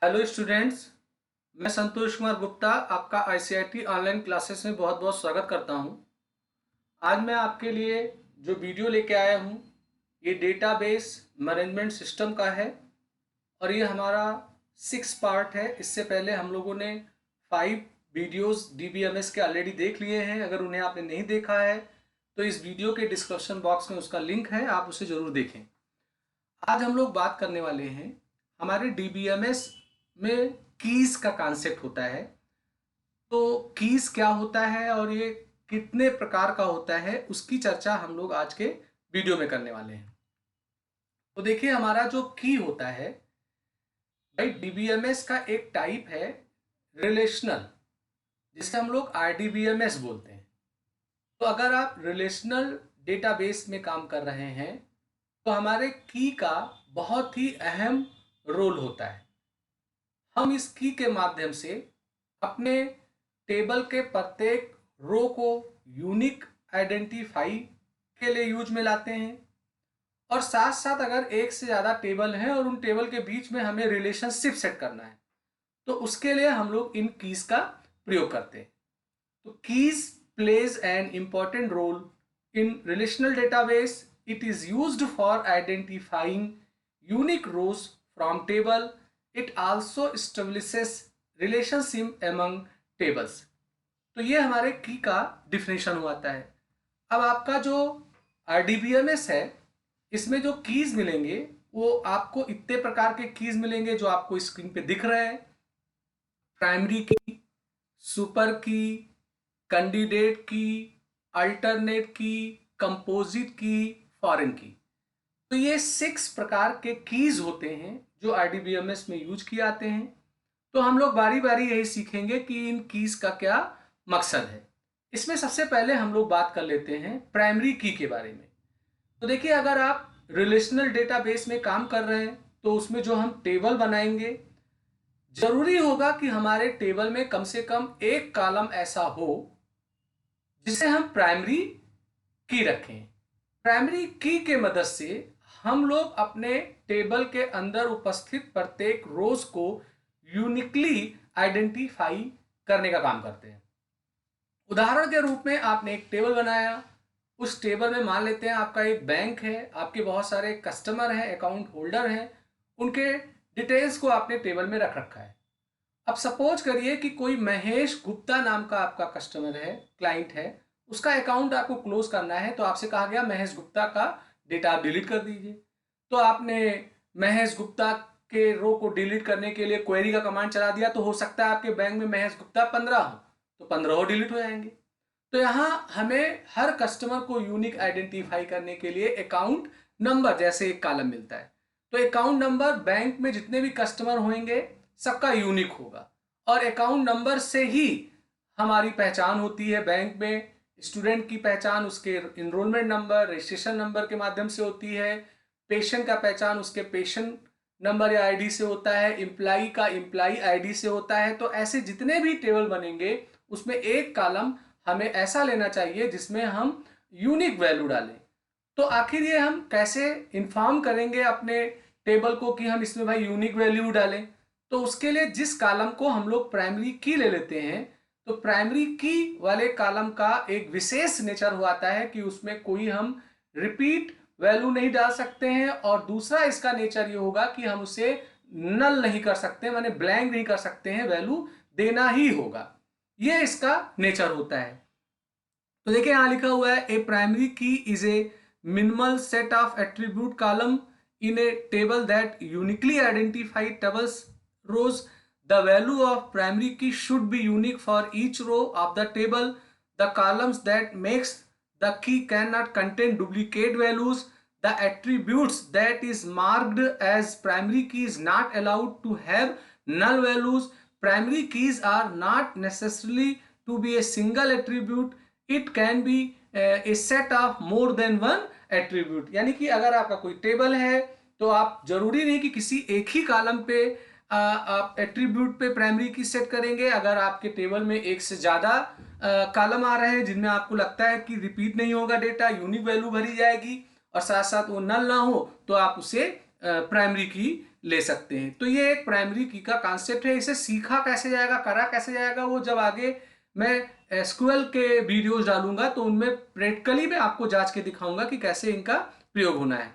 Hello students. मैं संतोष कुमार गुप्ता आपका ICIT online classes में बहुत बहुत स्वागत करता हूं। आज मैं आपके लिए जो वीडियो लेके आया हूं ये डेटाबेस मैनेजमेंट सिस्टम का है और ये हमारा 6 पार्ट है। इससे पहले हम लोगों ने 5 वीडियोस डीबीएमएस के ऑलरेडी देख लिए हैं। अगर उन्हें आपने नहीं देखा है तो इस वीडियो के डिस्क्रिप्शन बॉक्स में उसका लिंक है, आप उसे ज़रूर देखें। आज हम लोग बात करने वाले हैं हमारे डीबीएमएस में कीज का कॉन्सेप्ट होता है। तो कीज क्या होता है और ये कितने प्रकार का होता है उसकी चर्चा हम लोग आज के वीडियो में करने वाले हैं। तो देखिए, हमारा जो की होता है भाई, डीबीएमएस का एक टाइप है रिलेशनल, जिसे हम लोग आरडीबीएमएस बोलते हैं। तो अगर आप रिलेशनल डेटाबेस में काम कर रहे हैं तो हमारे की का बहुत ही अहम रोल होता है। हम इस की के माध्यम से अपने टेबल के प्रत्येक रो को यूनिक आइडेंटिफाई के लिए यूज में लाते हैं और साथ साथ अगर एक से ज़्यादा टेबल हैं और उन टेबल के बीच में हमें रिलेशनशिप सेट करना है तो उसके लिए हम लोग इन कीज का प्रयोग करते हैं। तो keys plays an important role in relational database. It is used for identifying unique rows from table. It also establishes relationship among tables. तो ये हमारे की का डिफिनेशन हुआ है। अब आपका जो आरडीबीएमएस है इसमें जो कीज मिलेंगे वो आपको इतने प्रकार के कीज मिलेंगे जो आपको स्क्रीन पे दिख रहे हैं। प्राइमरी की, सुपर की, कैंडिडेट की, अल्टरनेट की, कंपोजिट की, फॉरेन की। तो ये 6 प्रकार के कीज होते हैं जो आरडीबीएमएस में यूज किए आते हैं। तो हम लोग बारी बारी यही सीखेंगे कि इन कीज का क्या मकसद है। इसमें सबसे पहले हम लोग बात कर लेते हैं प्राइमरी की के बारे में। तो देखिए, अगर आप रिलेशनल डेटाबेस में काम कर रहे हैं तो उसमें जो हम टेबल बनाएंगे जरूरी होगा कि हमारे टेबल में कम से कम एक कॉलम ऐसा हो जिसे हम प्राइमरी की रखें। प्राइमरी की के मदद से हम लोग अपने टेबल के अंदर उपस्थित प्रत्येक रोज को यूनिकली आइडेंटिफाई करने का काम करते हैं। उदाहरण के रूप में आपने एक टेबल बनाया, उस टेबल में मान लेते हैं आपका एक बैंक है, आपके बहुत सारे कस्टमर हैं, अकाउंट होल्डर हैं, उनके डिटेल्स को आपने टेबल में रख रखा है। अब सपोज करिए कि कोई महेश गुप्ता नाम का आपका कस्टमर है, क्लाइंट है, उसका अकाउंट आपको क्लोज करना है। तो आपसे कहा गया महेश गुप्ता का डेटा आप डिलीट कर दीजिए। तो आपने महेश गुप्ता के रो को डिलीट करने के लिए क्वेरी का कमांड चला दिया। तो हो सकता है आपके बैंक में महेश गुप्ता 15 हो, तो 15 डिलीट हो जाएंगे। तो यहाँ हमें हर कस्टमर को यूनिक आइडेंटिफाई करने के लिए अकाउंट नंबर जैसे एक कॉलम मिलता है। तो अकाउंट नंबर बैंक में जितने भी कस्टमर होंगे सबका यूनिक होगा और अकाउंट नंबर से ही हमारी पहचान होती है। बैंक में स्टूडेंट की पहचान उसके इनरोलमेंट नंबर, रजिस्ट्रेशन नंबर के माध्यम से होती है। पेशेंट का पहचान उसके पेशेंट नंबर या आईडी से होता है। एम्प्लाई का एम्प्लाई आईडी से होता है। तो ऐसे जितने भी टेबल बनेंगे उसमें एक कॉलम हमें ऐसा लेना चाहिए जिसमें हम यूनिक वैल्यू डालें। तो आखिर ये हम कैसे इन्फॉर्म करेंगे अपने टेबल को कि हम इसमें भाई यूनिक वैल्यू डालें? तो उसके लिए जिस कॉलम को हम लोग प्राइमरी की ले लेते हैं, तो प्राइमरी की वाले कॉलम का एक विशेष नेचर हुआ है कि उसमें कोई हम रिपीट वैल्यू नहीं डाल सकते हैं और दूसरा इसका नेचर ये होगा कि हम उसे नल नहीं कर सकते, माने ब्लैंक नहीं कर सकते हैं, वैल्यू देना ही होगा। ये इसका नेचर होता है। तो देखिए, यहां लिखा हुआ है ए प्राइमरी की is a minimal set of attribute column in a table that uniquely identify tables rows. The value of primary key should be unique for each row of the table. The columns that makes the key cannot contain duplicate values. The attributes that is marked as primary key is not allowed to have null values. Primary keys are not necessarily to be a single attribute. It can be a set of more than one attribute. यानी कि अगर आपका कोई table है तो आप जरूरी नहीं कि किसी एक ही कॉलम पे आप एट्रीब्यूट पे प्राइमरी की सेट करेंगे। अगर आपके टेबल में एक से ज्यादा कॉलम आ रहे हैं जिनमें आपको लगता है कि रिपीट नहीं होगा डेटा, यूनिक वैल्यू भरी जाएगी और साथ साथ वो नल ना हो, तो आप उसे प्राइमरी की ले सकते हैं। तो ये एक प्राइमरी की का कॉन्सेप्ट है। इसे सीखा कैसे जाएगा, करा कैसे जाएगा, वो जब आगे मैं एसक्यूएल के वीडियोस डालूंगा तो उनमें प्रैक्टिकली मैं आपको जांच के दिखाऊंगा कि कैसे इनका प्रयोग होना है।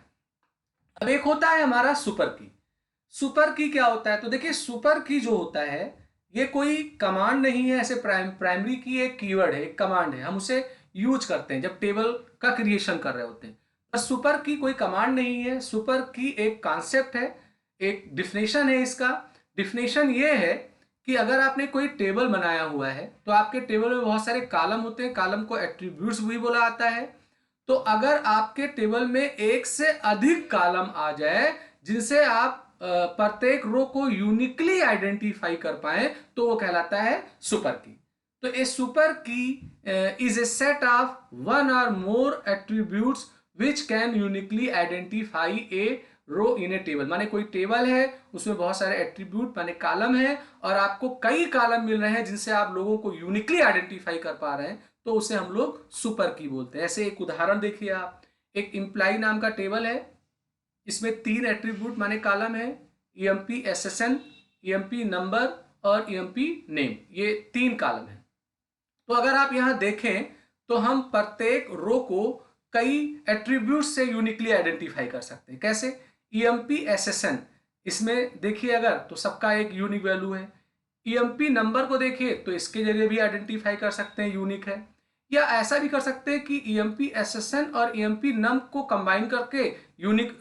अब एक होता है हमारा सुपर की। सुपर की क्या होता है? तो देखिए, सुपर की जो होता है ये कोई कमांड नहीं है, ऐसे प्राइमरी की एक कीवर्ड है, एक कमांड है, हम उसे यूज करते हैं जब टेबल का क्रिएशन कर रहे होते हैं। पर सुपर की कोई कमांड नहीं है, सुपर की एक कॉन्सेप्ट है, एक डिफिनेशन है। इसका डिफिनेशन ये है कि अगर आपने कोई टेबल बनाया हुआ है तो आपके टेबल में बहुत सारे कॉलम होते हैं, कॉलम को एट्रीब्यूट्स भी बोला जाता है। तो अगर आपके टेबल में एक से अधिक कॉलम आ जाए जिनसे आप प्रत्येक रो को यूनिकली आइडेंटिफाई कर पाए तो वो कहलाता है सुपर की। तो a super key is a set of one or more attributes which can uniquely identify a row in a table. माने कोई टेबल है, उसमें बहुत सारे एट्रीब्यूट माने कॉलम है, और आपको कई कॉलम मिल रहे हैं जिनसे आप लोगों को यूनिकली आइडेंटिफाई कर पा रहे हैं, तो उसे हम लोग सुपर की बोलते हैं। ऐसे एक उदाहरण देखिए आप, एक इम्प्लाई नाम का टेबल है, इसमें 3 एट्रीब्यूट माने कॉलम है, EMP SSN, EMP नंबर और EMP नेम, ये 3 कॉलम है। तो अगर आप यहां देखें तो हम प्रत्येक रो को कई एट्रीब्यूट से यूनिकली आइडेंटिफाई कर सकते हैं। कैसे? EMP SSN, इसमें देखिए अगर तो सबका एक यूनिक वैल्यू है। EMP नंबर को देखिए तो इसके जरिए भी आइडेंटिफाई कर सकते हैं, यूनिक है। या ऐसा भी कर सकते हैं कि EMP SSN और EMP नम को कंबाइन करके यूनिक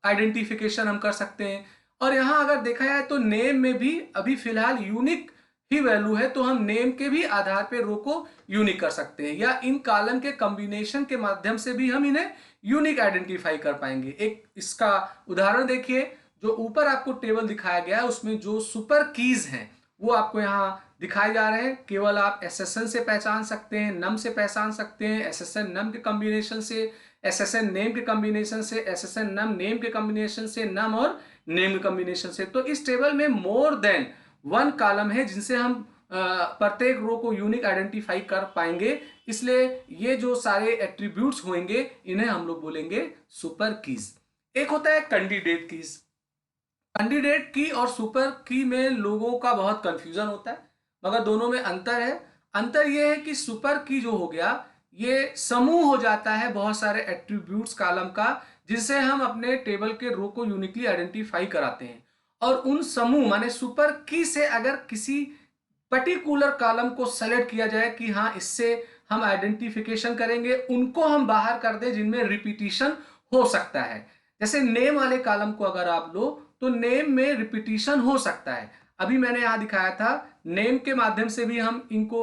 आइडेंटिफिकेशन हम कर सकते हैं। और यहाँ अगर देखा जाए तो नेम में भी अभी फिलहाल यूनिक ही वैल्यू है, तो हम नेम के भी आधार पे रो को यूनिक कर सकते हैं, या इन कॉलम के कॉम्बिनेशन के माध्यम से भी हम इन्हें यूनिक आइडेंटिफाई कर पाएंगे। एक इसका उदाहरण देखिए, जो ऊपर आपको टेबल दिखाया गया है उसमें जो सुपर कीज हैं वो आपको यहाँ दिखाए जा रहे हैं। केवल आप SSN से पहचान सकते हैं, नम से पहचान सकते हैं, SSN नम के कॉम्बिनेशन से, SSN नेम के कॉम्बिनेशन से, SSN नम नेम के कॉम्बिनेशन से, नम और नेम के कॉम्बिनेशन से। तो इस टेबल में मोर देन 1 कॉलम है जिनसे हम प्रत्येक रो को यूनिक आइडेंटिफाई कर पाएंगे। इसलिए ये जो सारे एट्रीब्यूट्स होंगे इन्हें हम लोग बोलेंगे सुपर कीज। एक होता है कैंडिडेट कीज। कैंडिडेट की और सुपर की में लोगों का बहुत कंफ्यूजन होता है, मगर दोनों में अंतर है। अंतर यह है कि सुपर की जो हो गया ये समूह हो जाता है बहुत सारे एट्रीब्यूट्स कॉलम का, जिससे हम अपने टेबल के रो को यूनिकली आइडेंटिफाई कराते हैं। और उन समूह माने सुपर की से अगर किसी पर्टिकुलर कॉलम को सेलेक्ट किया जाए कि हाँ इससे हम आइडेंटिफिकेशन करेंगे, उनको हम बाहर कर दें जिनमें रिपीटिशन हो सकता है। जैसे नेम वाले कॉलम को अगर आप लो तो नेम में रिपीटिशन हो सकता है। अभी मैंने यहां दिखाया था नेम के माध्यम से भी हम इनको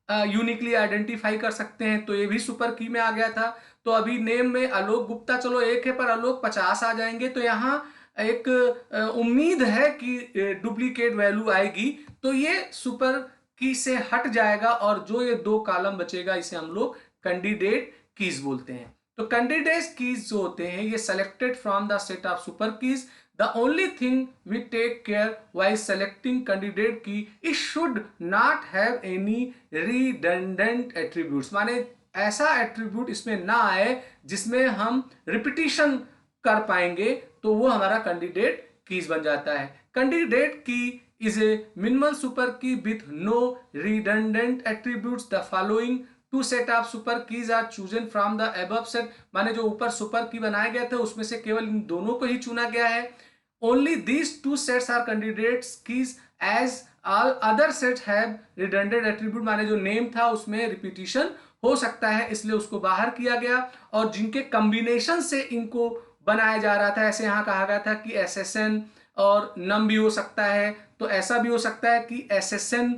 यूनिकली आइडेंटिफाई कर सकते हैं, तो ये भी सुपर की में आ गया था। तो अभी नेम में आलोक गुप्ता चलो एक है, पर आलोक 50 आ जाएंगे, तो यहाँ एक उम्मीद है कि डुप्लीकेट वैल्यू आएगी, तो ये सुपर की से हट जाएगा, और जो ये 2 कॉलम बचेगा इसे हम लोग कैंडिडेट कीज बोलते हैं। तो कैंडिडेट कीज जो होते हैं ये selected from the set of super keys. The only thing we take care while selecting candidate key, it should not have any redundant attributes। माने ऐसा एट्रीब्यूट इसमें ना आए जिसमें हम रिपीटिशन कर पाएंगे, तो वो हमारा कैंडिडेट कीज बन जाता है। Candidate key is a minimal super key with no redundant attributes. The following 2 set of super keys are chosen from the above set. माने जो ऊपर सुपर की बनाए गए थे उसमें से केवल इन दोनों को ही चुना गया है। Only these 2 sets are candidate keys as all other sets have redundant attribute। माने जो नेम था उसमें रिपीटिशन हो सकता है, इसलिए उसको बाहर किया गया। और जिनके कॉम्बिनेशन से इनको बनाया जा रहा था, ऐसे यहाँ कहा गया था कि SSN और नम भी हो सकता है, तो ऐसा भी हो सकता है कि SSN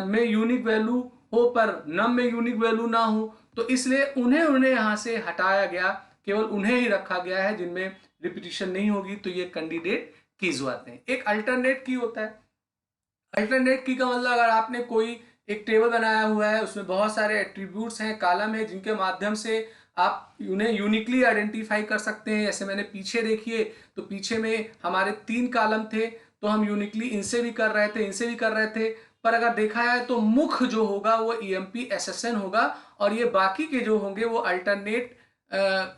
में यूनिक वैल्यू हो पर नम में यूनिक वैल्यू ना हो, तो इसलिए उन्हें यहाँ से हटाया गया, केवल उन्हें ही रखा गया है जिनमें रिपीटिशन नहीं होगी, तो ये कैंडिडेट कीज आते हैं। एक अल्टरनेट की होता है। अल्टरनेट की का मतलब अगर आपने कोई एक टेबल बनाया हुआ है, उसमें बहुत सारे एट्रीब्यूट्स हैं, कॉलम है, जिनके माध्यम से आप उन्हें यूनिकली आइडेंटिफाई कर सकते हैं। जैसे मैंने पीछे देखिए तो पीछे में हमारे 3 कॉलम थे, तो हम यूनिकली इनसे भी कर रहे थे, इनसे भी कर रहे थे। पर अगर देखा जाए तो मुख्य जो होगा वो EMP SSN होगा, और ये बाकी के जो होंगे वो अल्टरनेट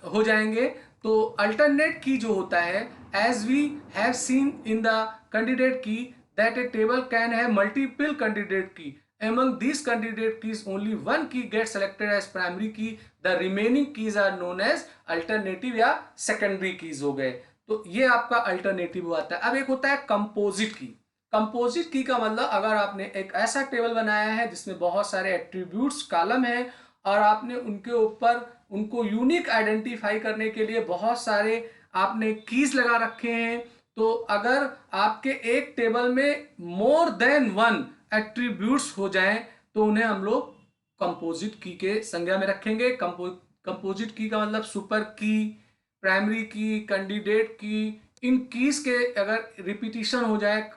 हो जाएंगे। तो अल्टरनेट की जो होता है, as we have seen in the candidate key, that a table can have multiple candidate key, among these candidate keys only one key gets selected as primary key, the remaining keys are known as alternative या secondary keys हो गए। तो ये आपका alternative आता है। अब एक होता है कंपोजिट की। कंपोजिट की का मतलब, अगर आपने एक ऐसा टेबल बनाया है जिसमें बहुत सारे एट्रीब्यूट्स कॉलम है और आपने उनके ऊपर उनको यूनिक आइडेंटिफाई करने के लिए बहुत सारे आपने कीज लगा रखे हैं, तो अगर आपके एक टेबल में मोर देन वन एट्रीब्यूट्स हो जाएं तो उन्हें हम लोग कंपोजिट की के संज्ञा में रखेंगे। कंपोजिट की का मतलब सुपर की, प्राइमरी की, कैंडिडेट की, इन कीज के अगर रिपीटिशन हो जाए,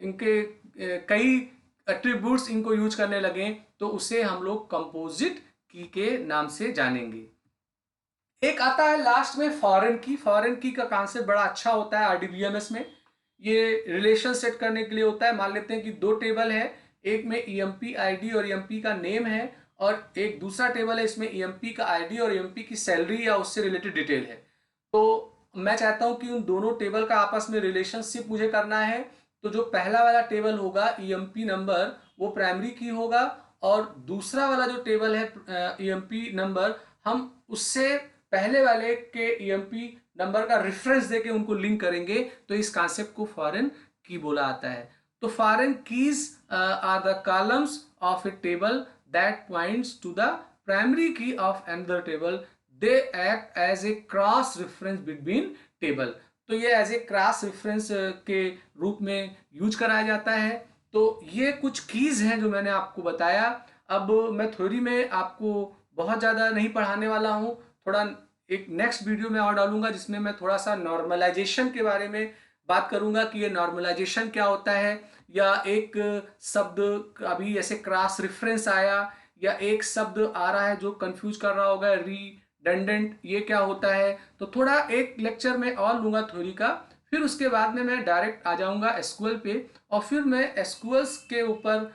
इनके कई एट्रीब्यूट्स इनको यूज करने लगे, तो उसे हम लोग कंपोजिट की के नाम से जानेंगे। एक आता है लास्ट में फॉरेन की। फॉरेन की का कॉन्सेप्ट बड़ा अच्छा होता है आरडीबीएमएस में। ये रिलेशन सेट करने के लिए होता है। मान लेते हैं कि दो टेबल है, एक में ईएमपी आईडी और ईएमपी का नेम है, और एक दूसरा टेबल है, इसमें ईएमपी का आईडी और ईएमपी की सैलरी या उससे रिलेटेड डिटेल है। तो मैं चाहता हूं कि उन दोनों टेबल का आपस में रिलेशनशिप मुझे करना है। तो जो पहला वाला टेबल होगा ईएमपी नंबर, वो प्राइमरी की होगा, और दूसरा वाला जो टेबल है ईएमपी नंबर, हम उससे पहले वाले के ईएमपी नंबर का रेफरेंस देके उनको लिंक करेंगे। तो इस कॉन्सेप्ट को फॉरेन की बोला आता है। तो foreign keys are the columns of a table that points to the primary key of another table, they act as a cross reference between table. तो ये एज ए क्रॉस रेफरेंस के रूप में यूज कराया जाता है। तो ये कुछ कीज हैं जो मैंने आपको बताया। अब मैं थ्योरी में आपको बहुत ज़्यादा नहीं पढ़ाने वाला हूँ, थोड़ा एक नेक्स्ट वीडियो में और डालूंगा जिसमें मैं थोड़ा सा नॉर्मलाइजेशन के बारे में बात करूंगा कि ये नॉर्मलाइजेशन क्या होता है, या एक शब्द अभी ऐसे क्रॉस रेफरेंस आया, या एक शब्द आ रहा है जो कंफ्यूज कर रहा होगा, रिडंडेंट, ये क्या होता है। तो थोड़ा एक लेक्चर में और लूंगा थ्योरी का, फिर उसके बाद में मैं डायरेक्ट आ जाऊंगा एसक्यूएल पे, और फिर मैं एसक्यूएल्स के ऊपर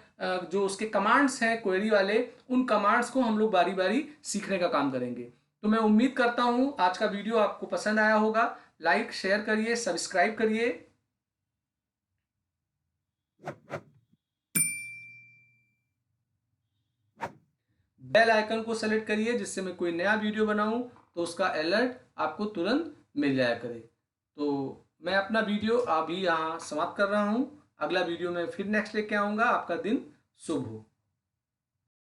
जो उसके कमांड्स हैं क्वेरी वाले, उन कमांड्स को हम लोग बारी बारी सीखने का काम करेंगे। तो मैं उम्मीद करता हूं आज का वीडियो आपको पसंद आया होगा। लाइक शेयर करिए, सब्सक्राइब करिए। बेल आइकन को सेलेक्ट करिए जिससे मैं कोई नया वीडियो बनाऊं तो उसका अलर्ट आपको तुरंत मिल जाया करे। तो मैं अपना वीडियो अभी यहाँ समाप्त कर रहा हूँ। अगला वीडियो में फिर नेक्स्ट लेके आऊँगा। आपका दिन शुभ हो।